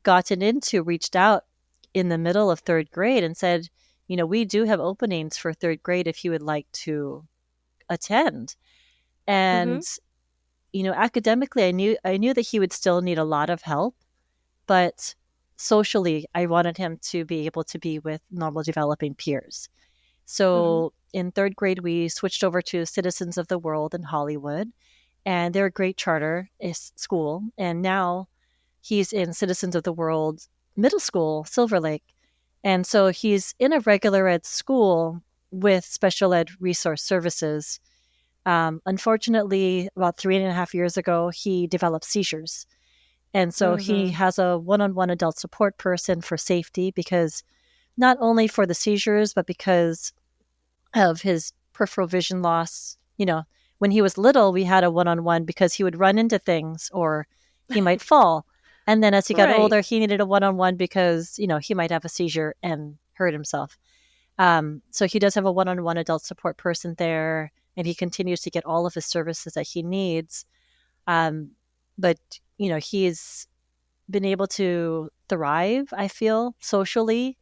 gotten into reached out in the middle of third grade and said, we do have openings for third grade if you would like to attend. And, academically, I knew that he would still need a lot of help, but socially, I wanted him to be able to be with normal developing peers. So in third grade, we switched over to Citizens of the World in Hollywood, and they're a great charter school. And now he's in Citizens of the World Middle School, Silver Lake. And so he's in a regular ed school with special ed resource services. Unfortunately, about 3.5 years ago, he developed seizures. And so he has a one-on-one adult support person for safety, because not only for the seizures, but because of his peripheral vision loss. When he was little, we had a one-on-one because he would run into things or he might fall. And then as he got older, he needed a one-on-one because, he might have a seizure and hurt himself. So he does have a one-on-one adult support person there, and he continues to get all of his services that he needs. But, he's been able to thrive, I feel, socially.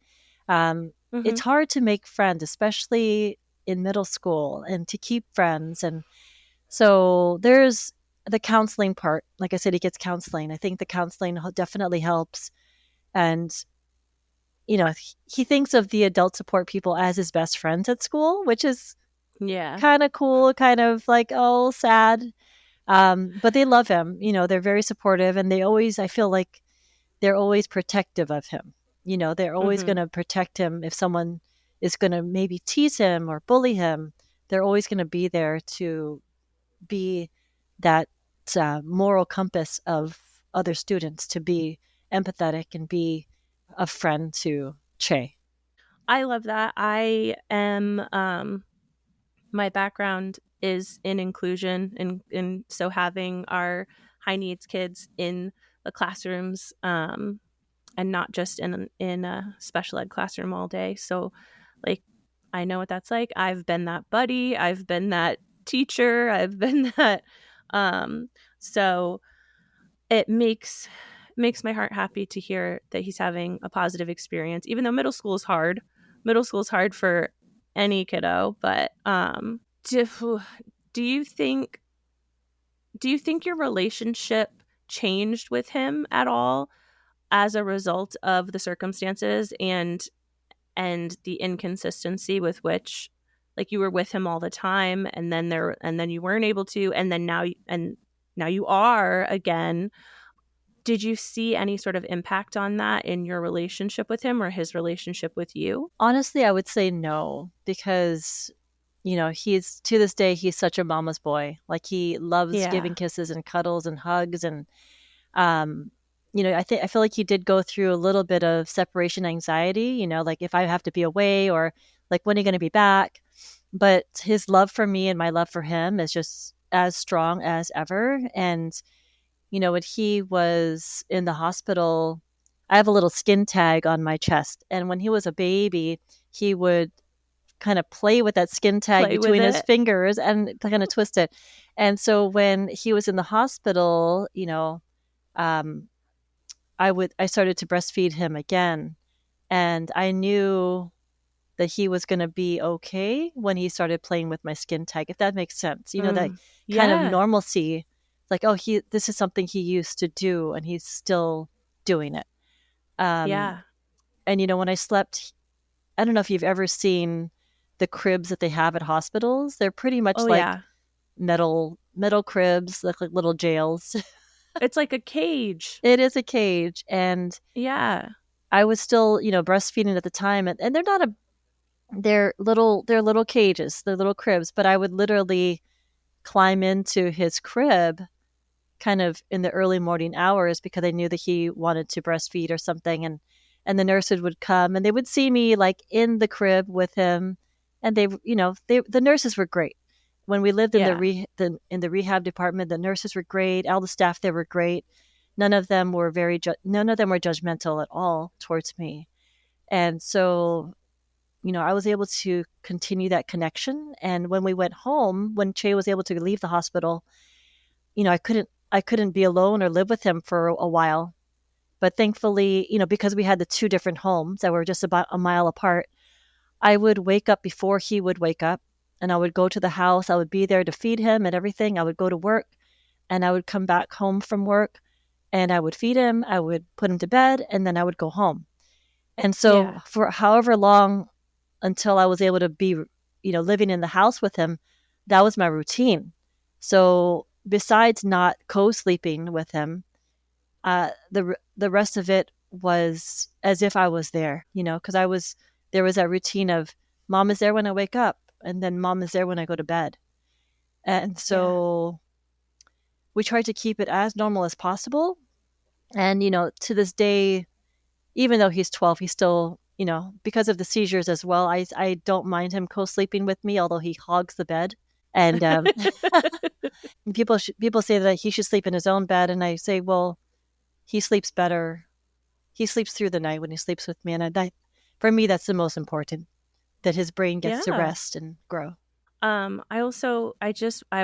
It's hard to make friends, especially in middle school, and to keep friends. And so there's the counseling part. Like I said, he gets counseling. I think the counseling definitely helps. And, he thinks of the adult support people as his best friends at school, which is kind of cool, kind of like, oh, sad. But they love him. They're very supportive, and I feel like they're always protective of him. They're always going to protect him. If someone is going to maybe tease him or bully him, they're always going to be there to be that moral compass of other students, to be empathetic and be a friend to Che. I love that. I am, my background is in inclusion, and so having our high needs kids in the classrooms, and not just in a special ed classroom all day. So like, I know what that's like. I've been that buddy. I've been that teacher. I've been that. So it makes my heart happy to hear that he's having a positive experience, even though middle school is hard. Middle school is hard for any kiddo. But do you think your relationship changed with him at all as a result of the circumstances and the inconsistency with which, like, you were with him all the time, and then you weren't able to, and then now you are again? Did you see any sort of impact on that in your relationship with him or his relationship with you? Honestly, I would say no, because he's, to this day, he's such a mama's boy. Like, he loves giving kisses and cuddles and hugs. And I feel like he did go through a little bit of separation anxiety, like, if I have to be away, or like, when are you going to be back? But his love for me and my love for him is just as strong as ever. And when he was in the hospital, I have a little skin tag on my chest, and when he was a baby, he would kind of play with that skin tag between his fingers and kind of twist it. And so when he was in the hospital, I started to breastfeed him again, and I knew that he was going to be okay when he started playing with my skin tag, if that makes sense. That kind of normalcy, like, oh, this is something he used to do, and he's still doing it. And when I slept, I don't know if you've ever seen the cribs that they have at hospitals. They're pretty much metal metal cribs, look like little jails. It's like a cage. It is a cage. And Yeah. I was still, breastfeeding at the time. And they're not they're little cages, they're little cribs, but I would literally climb into his crib kind of in the early morning hours because I knew that he wanted to breastfeed or something. And the nurses would come and they would see me like in the crib with him. And the nurses were great. When we lived in Yeah. in the rehab department, the nurses were great. All the staff there were great. None of them were judgmental at all towards me. And so, I was able to continue that connection. And when we went home, when Che was able to leave the hospital, I couldn't be alone or live with him for a while. But thankfully, because we had the two different homes that were just about a mile apart, I would wake up before he would wake up and I would go to the house. I would be there to feed him and everything. I would go to work and I would come back home from work and I would feed him. I would put him to bed and then I would go home. And so Yeah. for however long until I was able to be, living in the house with him, that was my routine. So besides not co-sleeping with him, the rest of it was as if I was there, because there was that routine of mom is there when I wake up, and then mom is there when I go to bed, and Yeah. so we tried to keep it as normal as possible. And to this day, even though he's 12, he's still because of the seizures as well. I don't mind him co-sleeping with me, although he hogs the bed. And people say that he should sleep in his own bed, and I say, well, he sleeps better. He sleeps through the night when he sleeps with me, and for me, that's the most important. That his brain gets to Yeah. rest and grow. I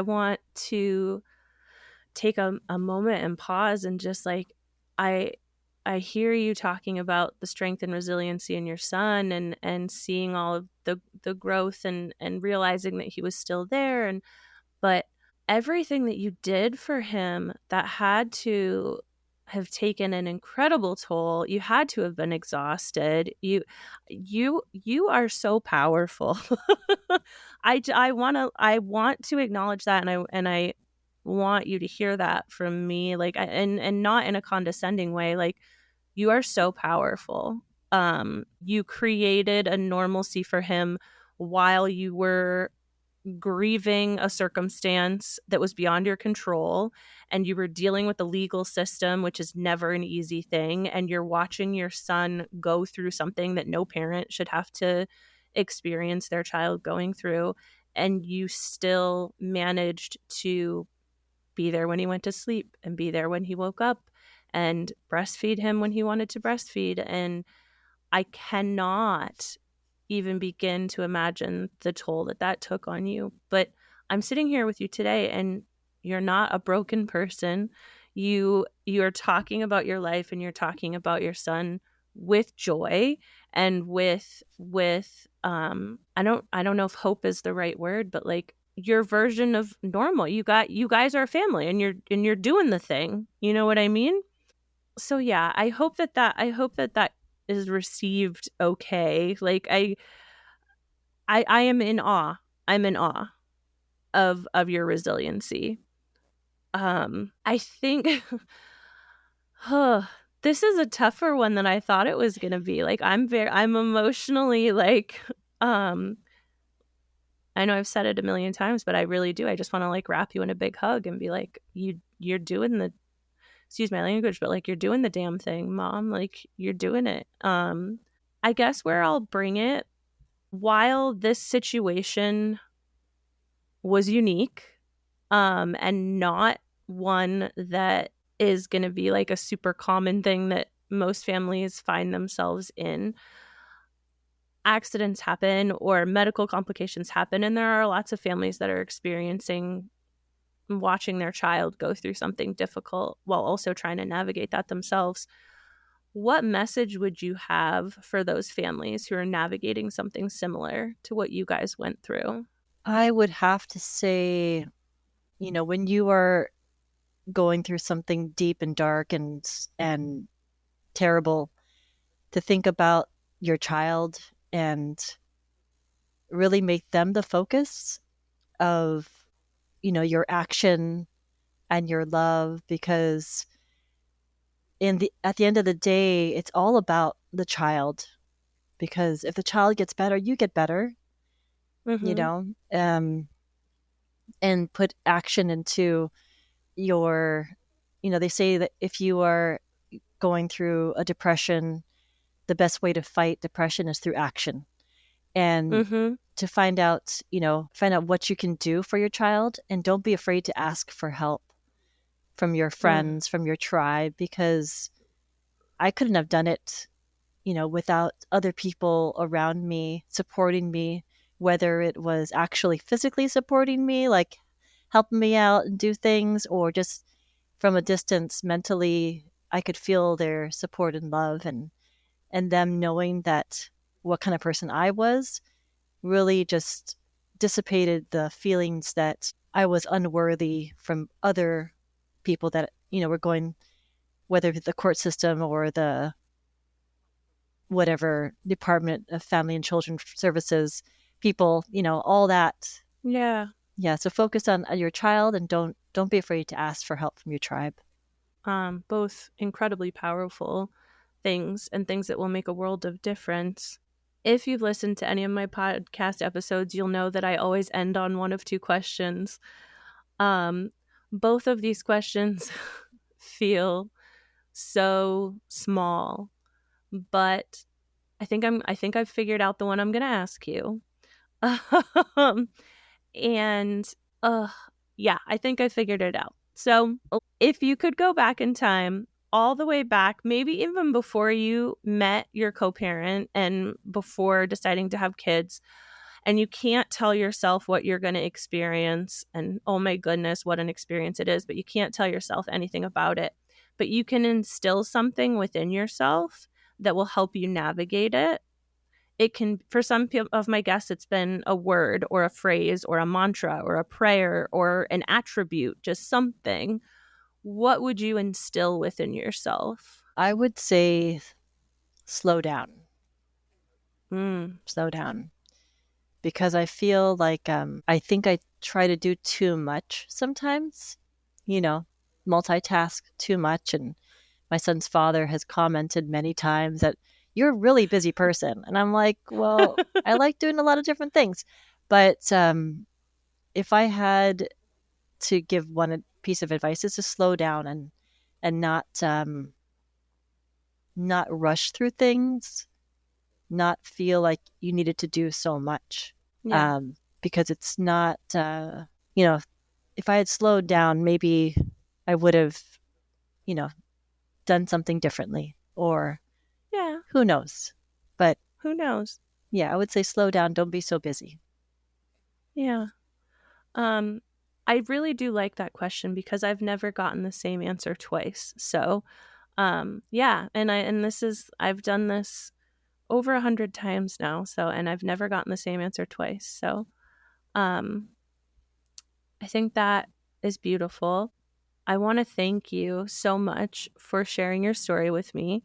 want to take a moment and pause and just like I I hear you talking about the strength and resiliency in your son and seeing all of the growth and realizing that he was still there but everything that you did for him that had to have taken an incredible toll. You had to have been exhausted. You are so powerful. I want to acknowledge that, and I want you to hear that from me, like, and not in a condescending way. Like, you are so powerful. You created a normalcy for him while you were grieving a circumstance that was beyond your control, and you were dealing with the legal system, which is never an easy thing, and you're watching your son go through something that no parent should have to experience their child going through, and you still managed to be there when he went to sleep and be there when he woke up and breastfeed him when he wanted to breastfeed. And I cannot even begin to imagine the toll that took on you. But I'm sitting here with you today, and you're not a broken person. You're talking about your life, and you're talking about your son with joy and with I don't know if hope is the right word, but like your version of normal. You guys are a family, and you're doing the thing. You know what I mean? So yeah, I hope that is received okay. Like I am in awe. I'm in awe of your resiliency. I think huh, this is a tougher one than I thought it was gonna be. Like, I'm emotionally like um I know I've said it a million times, but I really do. I just want to like wrap you in a big hug and be like, you're doing the excuse my language, but like you're doing the damn thing, mom. Like, you're doing it. I guess where I'll bring it, while this situation was unique, and not one that is going to be like a super common thing that most families find themselves in. Accidents happen or medical complications happen, and there are lots of families that are experiencing watching their child go through something difficult while also trying to navigate that themselves. What message would you have for those families who are navigating something similar to what you guys went through? I would have to say, when you are going through something deep and dark and terrible, to think about your child and really make them the focus of your action and your love, because at the end of the day, it's all about the child, because if the child gets better, you get better, Mm-hmm. and put action into your, they say that if you are going through a depression, the best way to fight depression is through action. And Mm-hmm. to find out what you can do for your child, and don't be afraid to ask for help from your Mm. friends, from your tribe, because I couldn't have done it, without other people around me supporting me, whether it was actually physically supporting me, like helping me out and do things, or just from a distance mentally. I could feel their support and love, and them knowing that what kind of person I was really just dissipated the feelings that I was unworthy from other people that, were going, whether the court system or the whatever Department of Family and Children Services people, all that. Yeah. Yeah. So focus on your child, and don't be afraid to ask for help from your tribe. Both incredibly powerful things and things that will make a world of difference. If you've listened to any of my podcast episodes, you'll know that I always end on one of two questions. Both of these questions feel so small, but I think I've figured out the one I'm going to ask you. um, and yeah, I think I figured it out. So, if you could go back in time, all the way back, maybe even before you met your co-parent and before deciding to have kids, and you can't tell yourself what you're going to experience, and oh my goodness, what an experience it is, but you can't tell yourself anything about it, but you can instill something within yourself that will help you navigate it. It can, for some of my guests, it's been a word or a phrase or a mantra or a prayer or an attribute, just something. What would you instill within yourself? I would say slow down. Mm. Slow down. Because I feel like I think I try to do too much sometimes, multitask too much. And my son's father has commented many times that you're a really busy person. And I'm like, well, I like doing a lot of different things. But if I had to give one piece of advice, is to slow down, and not rush through things, not feel like you needed to do so much. Yeah. Because it's not, if I had slowed down, maybe I would have, you know, done something differently, or Yeah. who knows. But Who knows? yeah, I would say slow down. Don't be so busy. Yeah. Um, I really do like that question because I've never gotten the same answer twice. So, yeah, I've done this over 100 times now. So, and I've never gotten the same answer twice. So, um, I think that is beautiful. I want to thank you so much for sharing your story with me.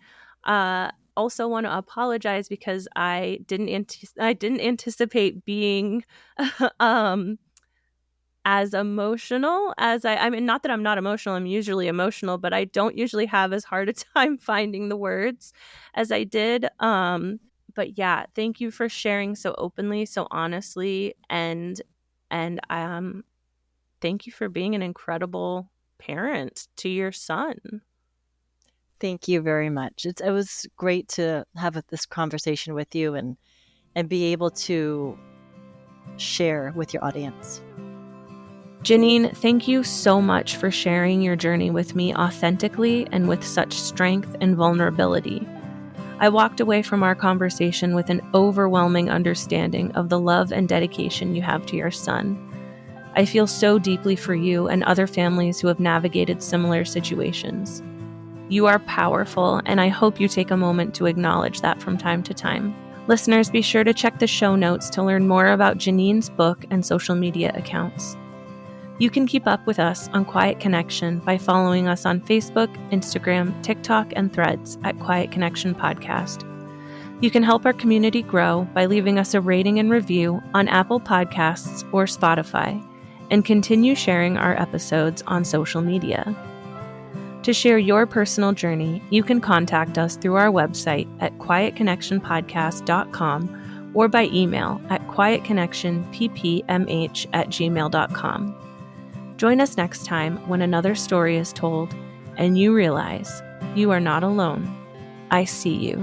Also want to apologize because I didn't anticipate being um as emotional as I mean, not that I'm not emotional, I'm usually emotional, but I don't usually have as hard a time finding the words as I did. But yeah, thank you for sharing so openly, so honestly, and thank you for being an incredible parent to your son. Thank you very much. It was great to have this conversation with you, and be able to share with your audience. Jeaneen, thank you so much for sharing your journey with me authentically and with such strength and vulnerability. I walked away from our conversation with an overwhelming understanding of the love and dedication you have to your son. I feel so deeply for you and other families who have navigated similar situations. You are powerful, and I hope you take a moment to acknowledge that from time to time. Listeners, be sure to check the show notes to learn more about Jeaneen's book and social media accounts. You can keep up with us on Quiet Connection by following us on Facebook, Instagram, TikTok, and Threads at Quiet Connection Podcast. You can help our community grow by leaving us a rating and review on Apple Podcasts or Spotify, and continue sharing our episodes on social media. To share your personal journey, you can contact us through our website at quietconnectionpodcast.com or by email at quietconnectionppmh@gmail.com. Join us next time when another story is told and you realize you are not alone. I see you.